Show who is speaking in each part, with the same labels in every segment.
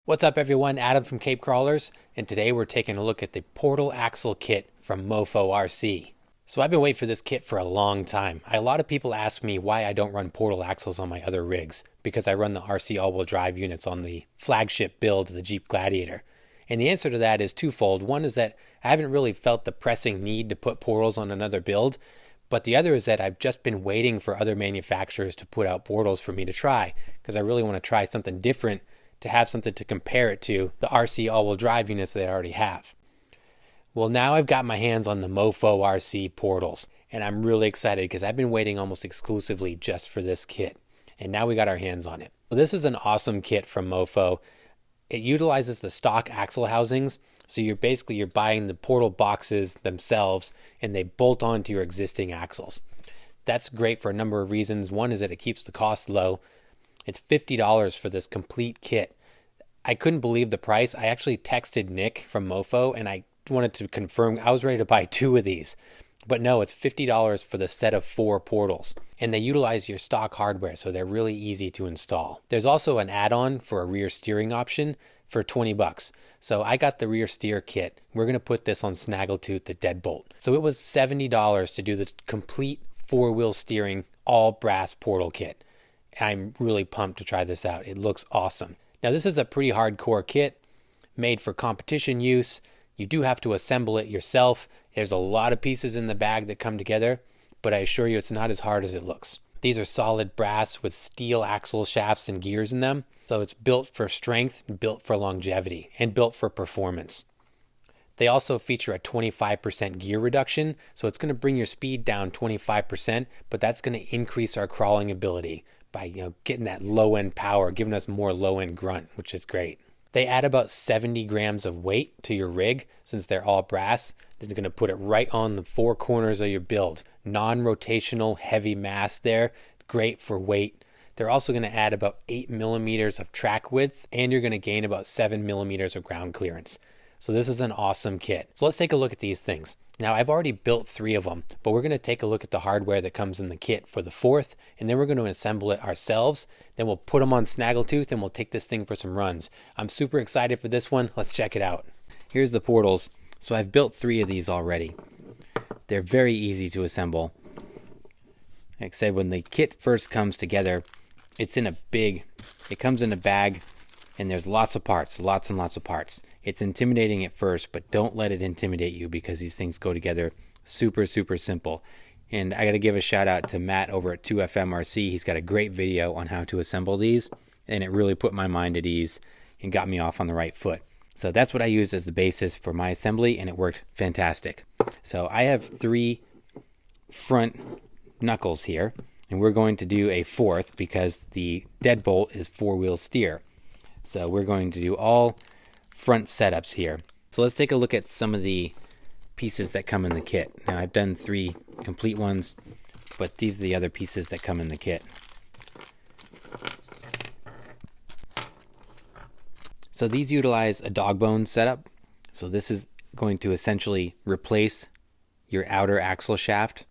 Speaker 1: What's up everyone, Adam from Cape Crawlers, and today we're taking a look at the portal axle kit from Mofo RC. So I've been waiting for this kit for a long time. A lot of people ask me why I don't run portal axles on my other rigs, because I run the RC all-wheel drive units on the flagship build of the Jeep Gladiator. And the answer to that is twofold. One is that I haven't really felt the pressing need to put portals on another build, but the other is that I've just been waiting for other manufacturers to put out portals for me to try, because I really want to try something different to have something to compare it to the RC all-wheel drive units that I already have. Well, now I've got my hands on the Mofo RC portals, and I'm really excited because I've been waiting almost exclusively just for this kit, and now we got our hands on it. Well, this is an awesome kit from Mofo. It utilizes the stock axle housings, so you're buying the portal boxes themselves, and they bolt onto your existing axles. That's great for a number of reasons. One is that it keeps the cost low. It's $50 for this complete kit. I couldn't believe the price. I actually texted Nick from Mofo and I wanted to confirm. I was ready to buy 2 of these. But no, it's $50 for the set of 4 portals. And they utilize your stock hardware, so they're really easy to install. There's also an add-on for a rear steering option for $20. So I got the rear steer kit. We're going to put this on Snaggletooth, the deadbolt. So it was $70 to do the complete 4-wheel steering all brass portal kit. I'm really pumped to try this out. It looks awesome. Now this is a pretty hardcore kit made for competition use. You do have to assemble it yourself. There's a lot of pieces in the bag that come together, but I assure you it's not as hard as it looks. These are solid brass with steel axle shafts and gears in them. So it's built for strength, built for longevity, and built for performance. They also feature a 25% gear reduction, so it's going to bring your speed down 25%, but that's going to increase our crawling ability by getting that low-end power, giving us more low-end grunt, which is great. They add about 70 grams of weight to your rig since they're all brass. This is going to put it right on the 4 corners of your build. Non-rotational heavy mass there, great for weight. They're also going to add about 8 millimeters of track width, and you're going to gain about 7 millimeters of ground clearance. So this is an awesome kit. So let's take a look at these things. Now I've already built 3 of them, but we're going to take a look at the hardware that comes in the kit for the 4th, and then we're going to assemble it ourselves. Then we'll put them on Snaggletooth and we'll take this thing for some runs. I'm super excited for this one. Let's check it out. Here's the portals. So I've built 3 of these already. They're very easy to assemble. Like I said, when the kit first comes together, it comes in a bag, and there's lots of parts, lots and lots of parts. It's intimidating at first, but don't let it intimidate you because these things go together super, super simple. And I got to give a shout out to Matt over at 2FM RC. He's got a great video on how to assemble these, and it really put my mind at ease and got me off on the right foot. So that's what I used as the basis for my assembly, and it worked fantastic. So I have 3 front knuckles here, and we're going to do a 4th because the deadbolt is 4-wheel steer. So we're going to do all front setups here. So let's take a look at some of the pieces that come in the kit. Now I've done 3 complete ones, but these are the other pieces that come in the kit. So these utilize a dog bone setup. So this is going to essentially replace your outer axle shaft,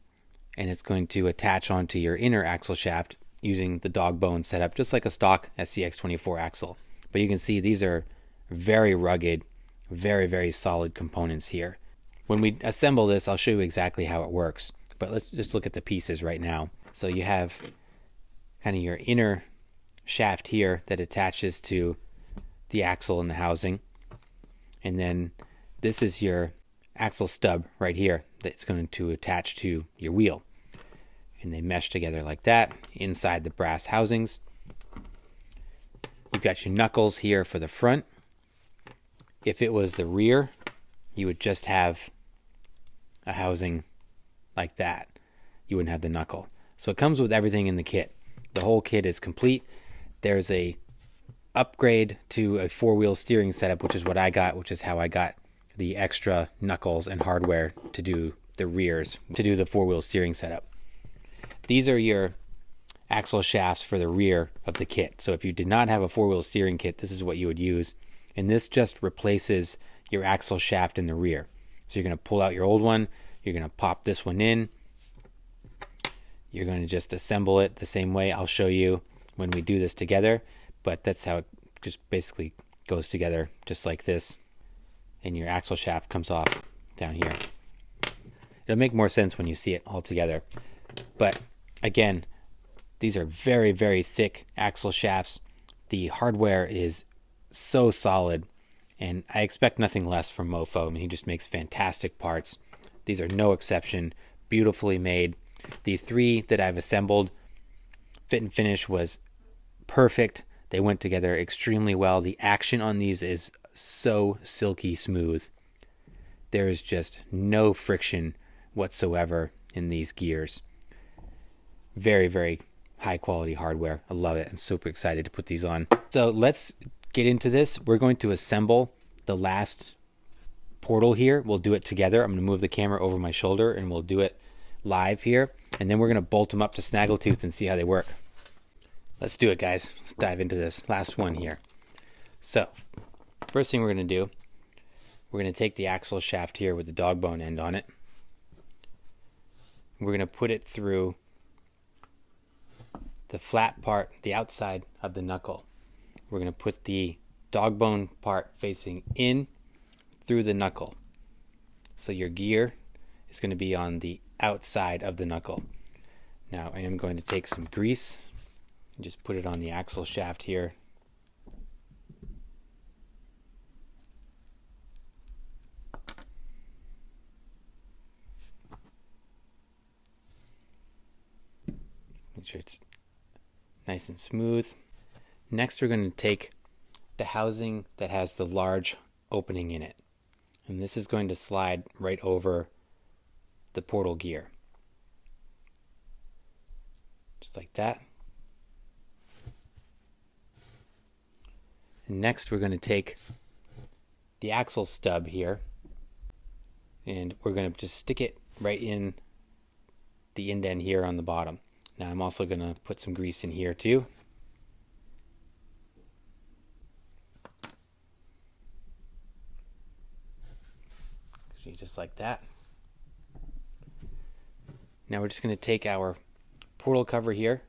Speaker 1: and it's going to attach onto your inner axle shaft using the dog bone setup, just like a stock SCX24 axle. But you can see these are very rugged, very, very solid components here. When we assemble this, I'll show you exactly how it works. But let's just look at the pieces right now. So you have kind of your inner shaft here that attaches to the axle and the housing. And then this is your axle stub right here that's going to attach to your wheel. And they mesh together like that inside the brass housings. You've got your knuckles here for the front. If it was the rear, you would just have a housing like that. You wouldn't have the knuckle. So it comes with everything in the kit. The whole kit is complete. There's a upgrade to a 4-wheel steering setup, which is what I got, which is how I got the extra knuckles and hardware to do the rears, to do the 4-wheel steering setup. These are your axle shafts for the rear of the kit. So if you did not have a 4-wheel steering kit, this is what you would use. And this just replaces your axle shaft in the rear. So you're going to pull out your old one, you're going to pop this one in, you're going to just assemble it the same way. I'll show you when we do this together, but that's how it just basically goes together just like this, and your axle shaft comes off down here. It'll make more sense when you see it all together. But again, these are very, very thick axle shafts. The hardware is so solid, and I expect nothing less from Mofo. I mean, he just makes fantastic parts. These are no exception, beautifully made. The 3 that I've assembled, fit and finish was perfect. They went together extremely well. The action on these is so silky smooth. There is just no friction whatsoever in these gears. Very, very high quality hardware. I love it. I'm super excited to put these on. So let's get into this. We're going to assemble the last portal here. We'll do it together. I'm going to move the camera over my shoulder and we'll do it live here. And then we're going to bolt them up to Snaggletooth and see how they work. Let's do it, guys. Let's dive into this last one here. So first thing we're going to do, we're going to take the axle shaft here with the dog bone end on it. We're going to put it through the flat part, the outside of the knuckle. We're going to put the dog bone part facing in through the knuckle. So your gear is going to be on the outside of the knuckle. Now I am going to take some grease and just put it on the axle shaft here. Make sure it's nice and smooth. Next, we're going to take the housing that has the large opening in it, and this is going to slide right over the portal gear, just like that. And next, we're going to take the axle stub here, and we're going to just stick it right in the indent here on the bottom. Now I'm also going to put some grease in here too. Just like that. Now we're just going to take our portal cover here.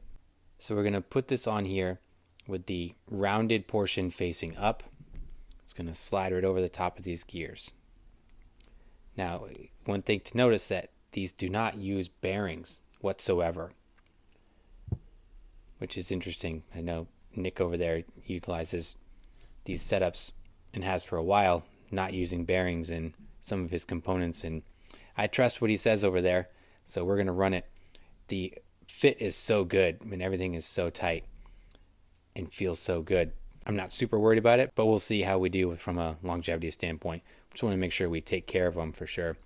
Speaker 1: So we're going to put this on here with the rounded portion facing up. It's going to slide right over the top of these gears. Now, one thing to notice that these do not use bearings whatsoever, which is interesting. I know Nick over there utilizes these setups and has for a while, not using bearings in some of his components, and I trust what he says over there, so we're going to run it. The fit is so good. I mean, everything is so tight and feels so good. I'm not super worried about it, but we'll see how we do from a longevity standpoint. Just want to make sure we take care of them for sure.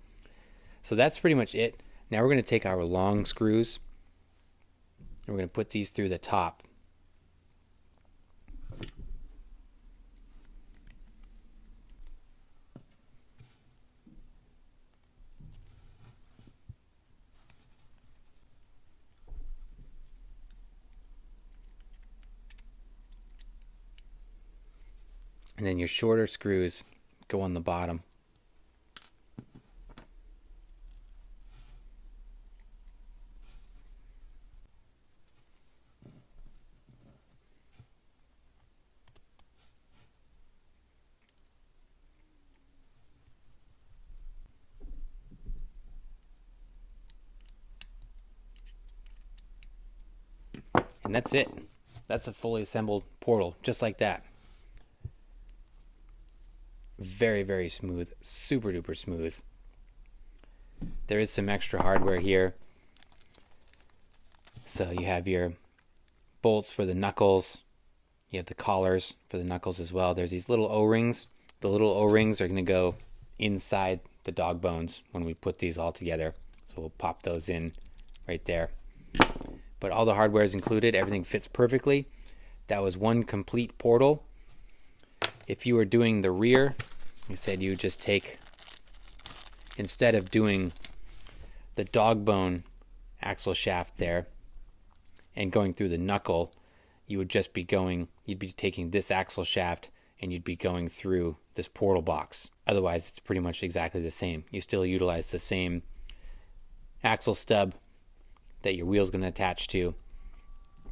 Speaker 1: So that's pretty much it. Now we're going to take our long screws and we're going to put these through the top. And then your shorter screws go on the bottom. And that's it. That's a fully assembled portal, just like that. Very, very smooth, super duper smooth. There is some extra hardware here. So you have your bolts for the knuckles. You have the collars for the knuckles as well. There's these little O-rings. The little O-rings are going to go inside the dog bones when we put these all together. So we'll pop those in right there. But all the hardware is included. Everything fits perfectly. That was one complete portal. If you were doing the rear, you said you would just take, instead of doing the dog bone axle shaft there and going through the knuckle, you would just be going, you'd be taking this axle shaft and you'd be going through this portal box. Otherwise, it's pretty much exactly the same. You still utilize the same axle stub that your wheel's going to attach to,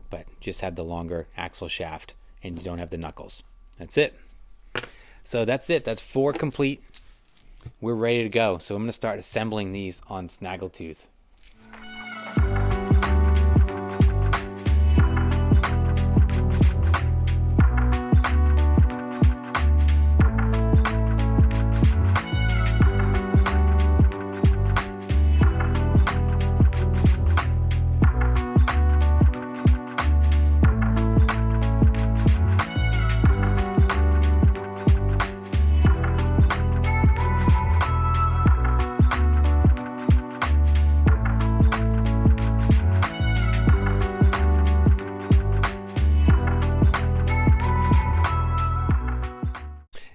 Speaker 1: but just have the longer axle shaft and you don't have the knuckles. That's it. So that's it. That's 4 complete. We're ready to go. So I'm going to start assembling these on Snaggletooth.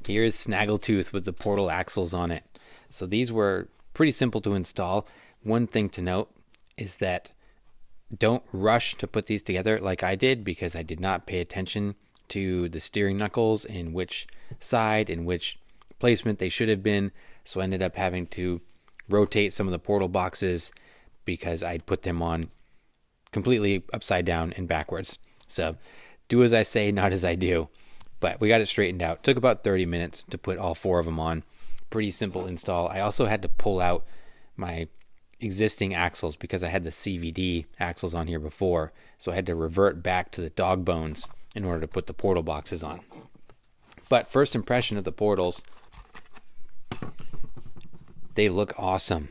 Speaker 1: Here's Snaggletooth with the portal axles on it. So these were pretty simple to install. One thing to note is that don't rush to put these together like I did, because I did not pay attention to the steering knuckles and which side and which placement they should have been. So I ended up having to rotate some of the portal boxes because I'd put them on completely upside down and backwards. So do as I say, not as I do. But we got it straightened out. Took about 30 minutes to put all 4 of them on. Pretty simple install. I also had to pull out my existing axles because I had the CVD axles on here before. So I had to revert back to the dog bones in order to put the portal boxes on. But first impression of the portals, they look awesome.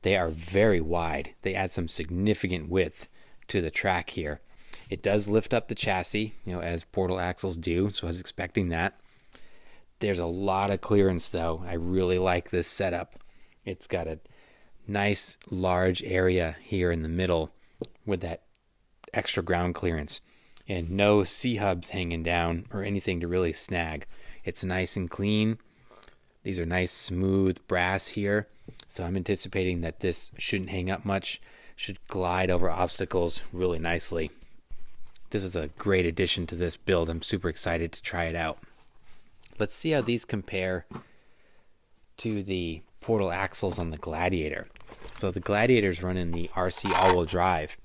Speaker 1: They are very wide. They add some significant width to the track here. It does lift up the chassis, as portal axles do, so I was expecting that. There's a lot of clearance, though. I really like this setup. It's got a nice, large area here in the middle with that extra ground clearance, and no C-hubs hanging down or anything to really snag. It's nice and clean. These are nice, smooth brass here, so I'm anticipating that this shouldn't hang up much, should glide over obstacles really nicely. This is a great addition to this build. I'm super excited to try it out. Let's see how these compare to the portal axles on the Gladiator. So the Gladiator's running the RC all-wheel drive.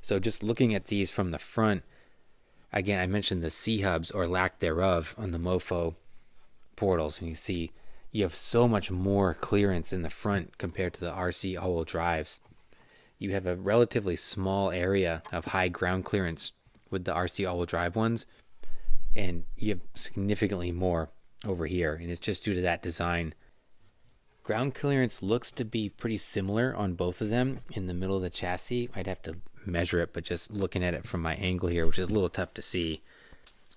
Speaker 1: So just looking at these from the front, again, I mentioned the C-hubs or lack thereof on the Mofo portals. And you see you have so much more clearance in the front compared to the RC all-wheel drives. You have a relatively small area of high ground clearance with the RC all-wheel drive ones, and you have significantly more over here, and it's just due to that design. Ground clearance looks to be pretty similar on both of them in the middle of the chassis. I'd have to measure it, but just looking at it from my angle here, which is a little tough to see,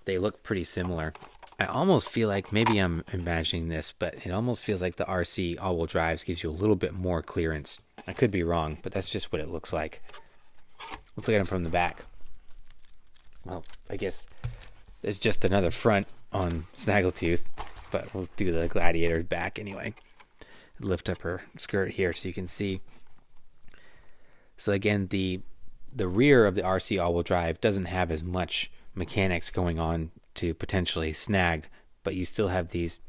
Speaker 1: they look pretty similar. I almost feel like, maybe I'm imagining this, but it almost feels like the RC all-wheel drives gives you a little bit more clearance. I could be wrong, but that's just what it looks like. Let's look at them from the back. Well, I guess it's just another front on Snaggletooth, but we'll do the Gladiator's back anyway. Lift up her skirt here so you can see. So again, the rear of the RC all-wheel drive doesn't have as much mechanics going on to potentially snag, but you still have these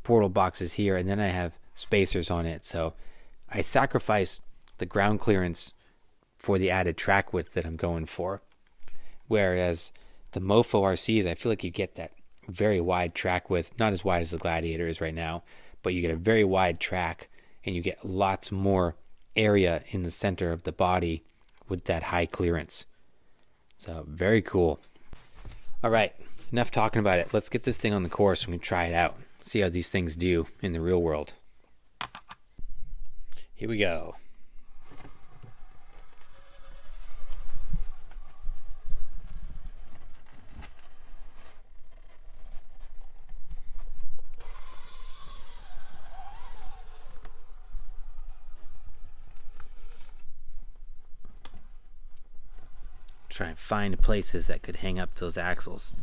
Speaker 1: portal boxes here, and then I have spacers on it. So I sacrifice the ground clearance for the added track width that I'm going for. Whereas the Mofo RCs, I feel like you get that very wide track width, not as wide as the Gladiator is right now, but you get a very wide track, and you get lots more area in the center of the body with that high clearance. So very cool. All right, enough talking about it. Let's get this thing on the course and we try it out. See how these things do in the real world. Here we go. Try and find places that could hang up those axles.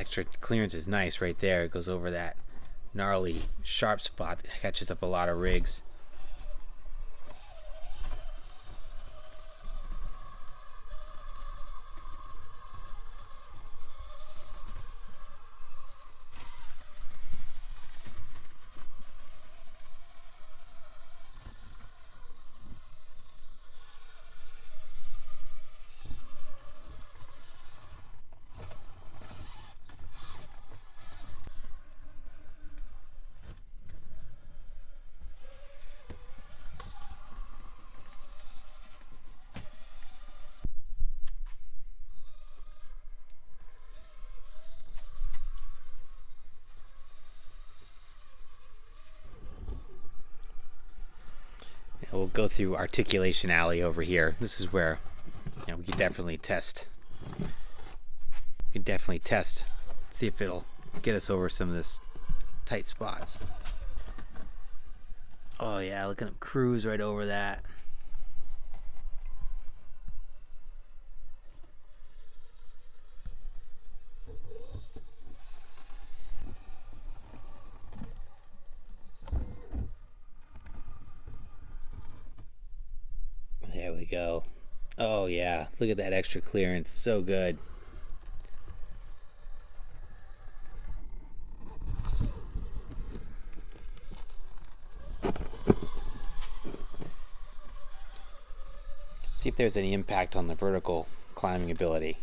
Speaker 1: extra clearance is nice right there. It goes over that gnarly sharp spot that catches up a lot of rigs. We'll go through Articulation Alley over here. This is where we can definitely test. See if it'll get us over some of this tight spots. Oh yeah, look at him cruise right over that. There we go. Oh yeah, look at that extra clearance, so good. See if there's any impact on the vertical climbing ability.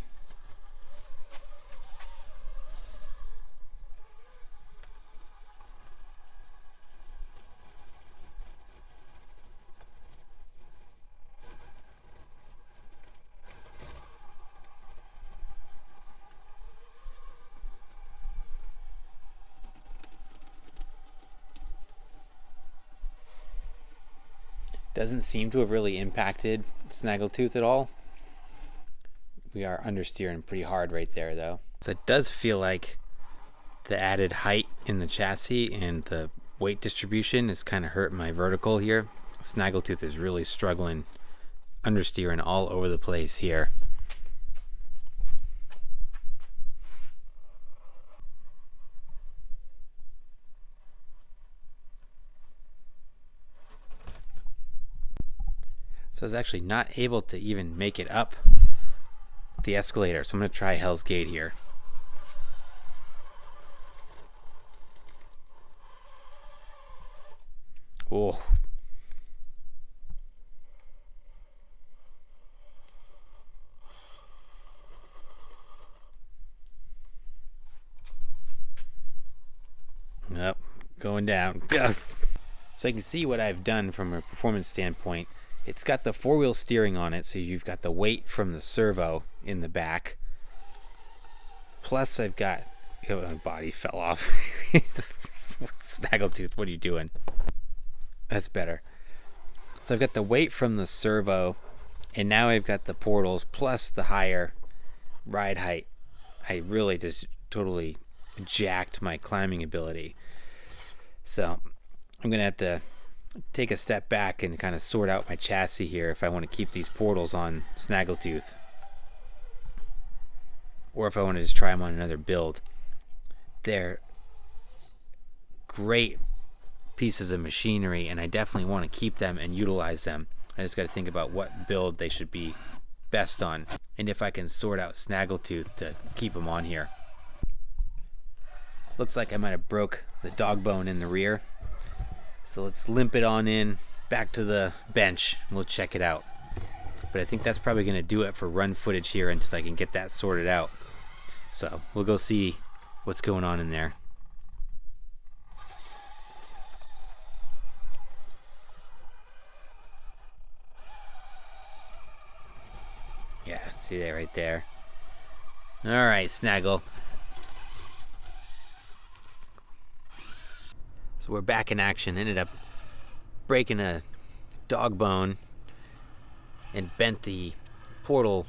Speaker 1: Doesn't seem to have really impacted Snaggletooth at all. We are understeering pretty hard right there though. So it does feel like the added height in the chassis and the weight distribution is kind of hurting my vertical here. Snaggletooth is really struggling, understeering all over the place here. So I was actually not able to even make it up the escalator. So I'm going to try Hell's Gate here. Oh. Yep, going down. So I can see what I've done from a performance standpoint. It's got the four-wheel steering on it, so you've got the weight from the servo in the back. Plus I've got... Oh, my body fell off. Snaggletooth, what are you doing? That's better. So I've got the weight from the servo, and now I've got the portals plus the higher ride height. I really just totally jacked my climbing ability. So I'm going to have to take a step back and kind of sort out my chassis here if I want to keep these portals on Snaggletooth, or if I want to just try them on another build. They're great pieces of machinery, and I definitely want to keep them and utilize them. I just got to think about what build they should be best on, and if I can sort out Snaggletooth to keep them on here. Looks like I might have broke the dog bone in the rear. So let's limp it on in back to the bench and we'll check it out. But I think that's probably going to do it for run footage here until I can get that sorted out. So we'll go see what's going on in there. Yeah, see that right there. Alright, Snaggle. So we're back in action. Ended up breaking a dog bone and bent the portal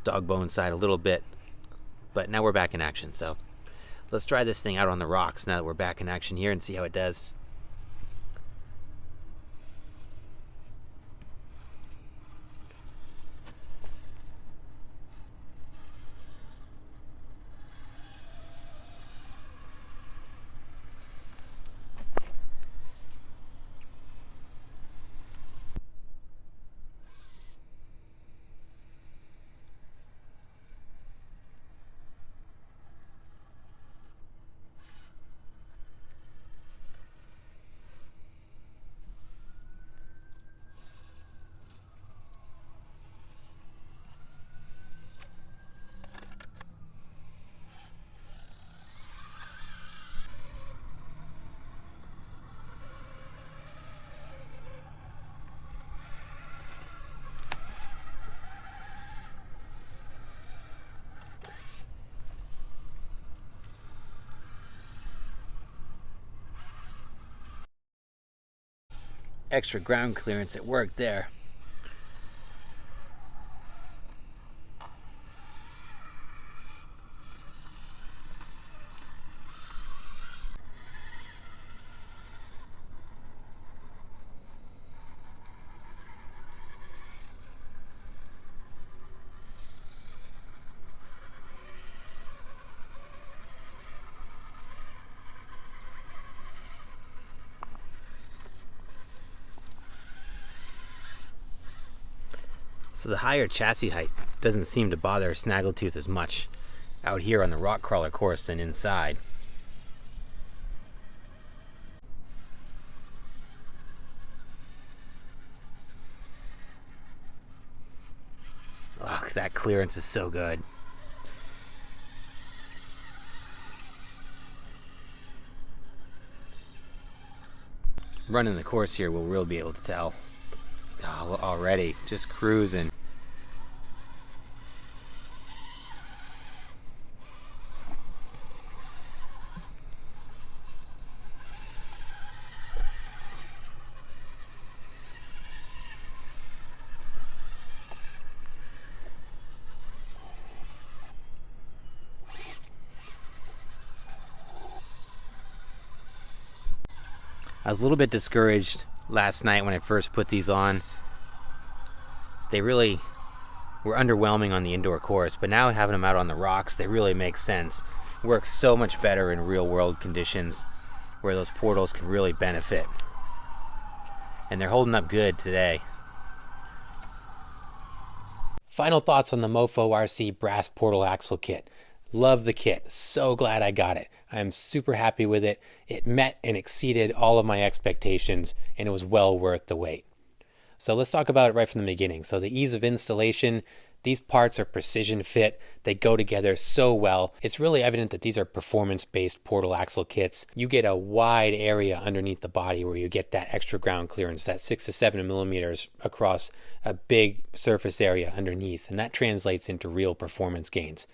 Speaker 1: dog bone side a little bit. But now we're back in action. So let's try this thing out on the rocks now that we're back in action here and see how it does. extra ground clearance at work there. So the higher chassis height doesn't seem to bother a snaggletooth as much out here on the rock crawler course than inside. Oh, that clearance is so good. Running the course here, we'll really be able to tell. Oh, already, just cruising. I was a little bit discouraged last night when I first put these on. They really were underwhelming on the indoor course, but now having them out on the rocks, they really make sense. Work so much better in real world conditions where those portals can really benefit. And they're holding up good today. Final thoughts on the Mofo RC brass portal axle kit. Love the kit. So glad I got it. I am super happy with it. It met and exceeded all of my expectations, and it was well worth the wait. So let's talk about it right from the beginning. So the ease of installation, these parts are precision fit. They go together so well. It's really evident that these are performance-based portal axle kits. You get a wide area underneath the body where you get that extra ground clearance, that 6 to 7 millimeters across a big surface area underneath, and that translates into real performance gains.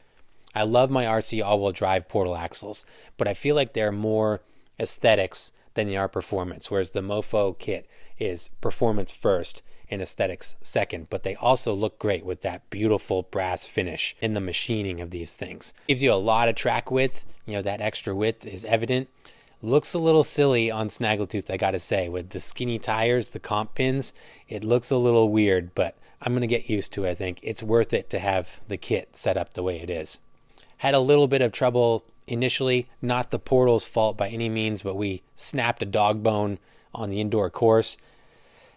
Speaker 1: I love my RC all-wheel drive portal axles, but I feel like they're more aesthetics than they are performance, whereas the Mofo kit is performance first and aesthetics second, but they also look great with that beautiful brass finish in the machining of these things. Gives you a lot of track width, that extra width is evident. Looks a little silly on snaggletooth, I gotta say, with the skinny tires, the comp pins, it looks a little weird, but I'm gonna get used to it, I think. It's worth it to have the kit set up the way it is. Had a little bit of trouble initially, not the portal's fault by any means, but we snapped a dog bone on the indoor course.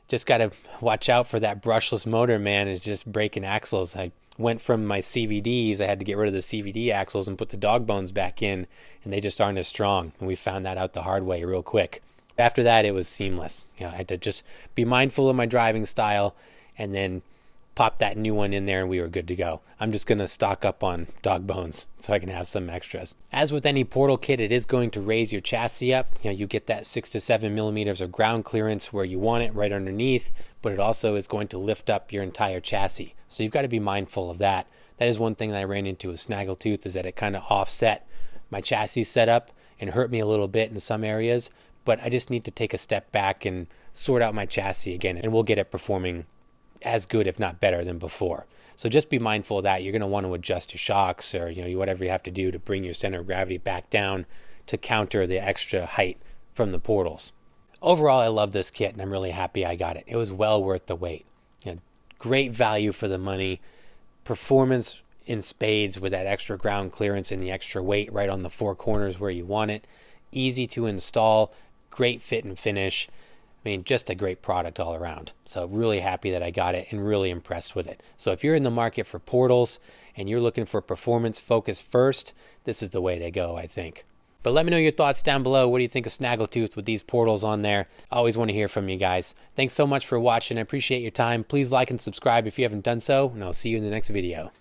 Speaker 1: Just got to watch out for that brushless motor, man. It's just breaking axles. I went from my CVDs, I had to get rid of the CVD axles and put the dog bones back in, and they just aren't as strong. And we found that out the hard way real quick. After that, it was seamless. I had to just be mindful of my driving style and then pop that new one in there and we were good to go. I'm just going to stock up on dog bones so I can have some extras. As with any portal kit, it is going to raise your chassis up. You get that 6 to 7 millimeters of ground clearance where you want it right underneath, but it also is going to lift up your entire chassis. So you've got to be mindful of that. That is one thing that I ran into with snaggletooth, is that it kind of offset my chassis setup and hurt me a little bit in some areas, but I just need to take a step back and sort out my chassis again, and we'll get it performing as good, if not better, than before. So just be mindful of that. You're going to want to adjust your shocks or whatever you have to do to bring your center of gravity back down to counter the extra height from the portals. Overall, I love this kit and I'm really happy I got it. It was well worth the wait. Great value for the money. Performance in spades with that extra ground clearance and the extra weight right on the four corners where you want it. Easy to install. Great fit and finish. Just a great product all around. So really happy that I got it and really impressed with it. So if you're in the market for portals and you're looking for performance focus first, this is the way to go, I think. But let me know your thoughts down below. What do you think of snaggletooth with these portals on there? I always want to hear from you guys. Thanks so much for watching. I appreciate your time. Please like and subscribe if you haven't done so, and I'll see you in the next video.